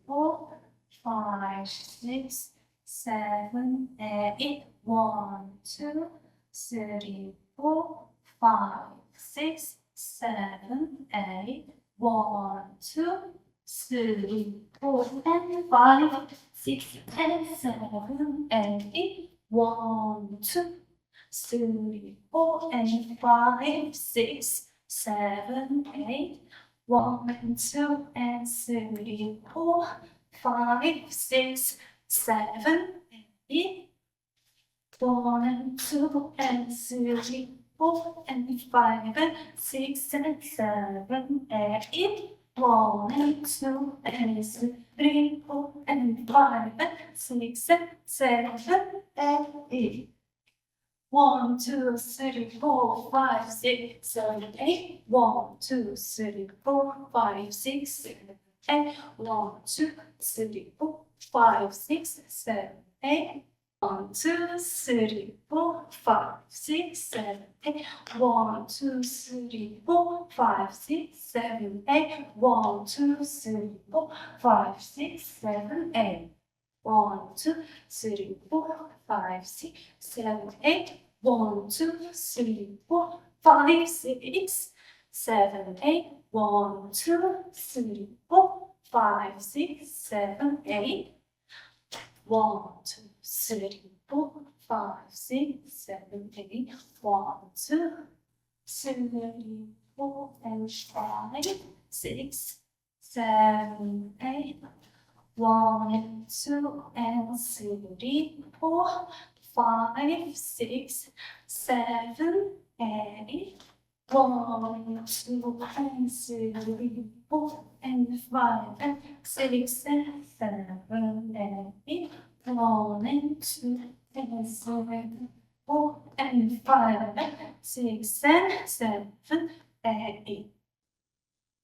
4, 5, 6, 7, 8. 1, 2, 3, 4, 5, 6, 7, 8. 1, 2, 3, 4, and 5, 6, and 7, 8. 1, 2, 3, 4, and 5, 6, 7, 8. 1 and 2 and 3, 4, 5, 6, 7, 8. 1 and 2 and 3, 4 and 5 and 6 and 7, 8. 1 and 2 and 3, 4 and 5 and 6 and 7, 8. 1, 2, 3, 4, 5, 6, 7, 8. 1, 2, 3, 4, 5, 6, 7, 8. 1, 2, 3, 4, 5, 6, 7, 8. 1, 2, 3, 4, 5, 6, 7, 8. 1, 2, 3, 4, 5, 6, 7, 8. 1, 2, 3, 4, 5, 6, 7, 8. 1, 2, 3, 4, 5, 6, 7, 8. 1, 2, 3, 4, 5, 6, 7, 8. 1, 2, 3, 4, 5, 6, 7, 8. 1, 2, 3, 4, 5, 6, 7, 8. 1, 2, 3, 4, and 5, 6, 7, 8. 1 and 2 and 3, 4, 5, 6, 7, 8. 1, 2 and 3, 4 and 5 and 6 and 7, 8. 1 and 2 and 3, 4 and 5 and 6 and 7, 8.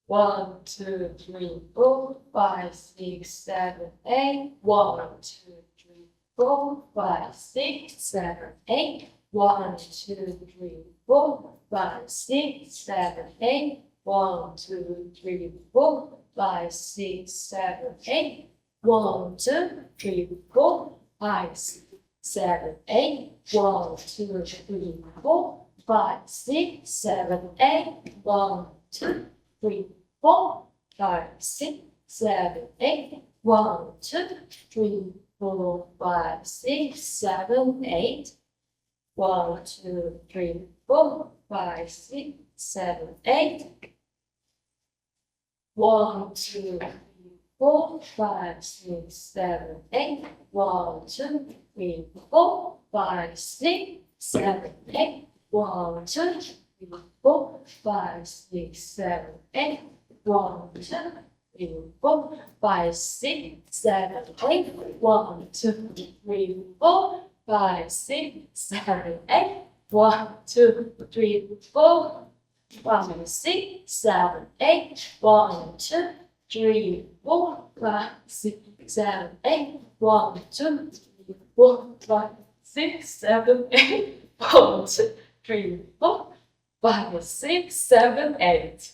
1, 2, 3, 4, 5, 6, 7, 8. 1, 2, 3, 4, 5, 6, 7, 8. 1, 2, 3, 4, 5, 6, 7, 8. 1, 2, 3, 4, 5, 6, 7, 8. 1, 2, 3, 4, 5, 6, 7, 8. 1, 2, 3, 4, 5, 6, 7, 8. 1, 2, 3, 4, 5, 6, 7, 8. 1, 2, 3, 4, 5, 6, 7, 8. 1, 2, 3, 4, 5, 6, 7, 8. 1, 2, 3, 4, 5, 6, 7, 8. 1, 2, 3, 4, 5, 6, 7, 8. 1, 2, 3, 4, 5, 6, 7, 8. 1, 2, 3, 4, 5, 6, 7, 8. 1, 2, 3, 4, 5, 6, 7, 8. 1, 2, 3, 4, 5, 6, 7, 8. 1, 2, 3, 4, 5, 6, 7, 8. 1, 2, 3, 4, 5, 6, 7, 8. 1, 2, 3, 4, 5, 6, 7, 8.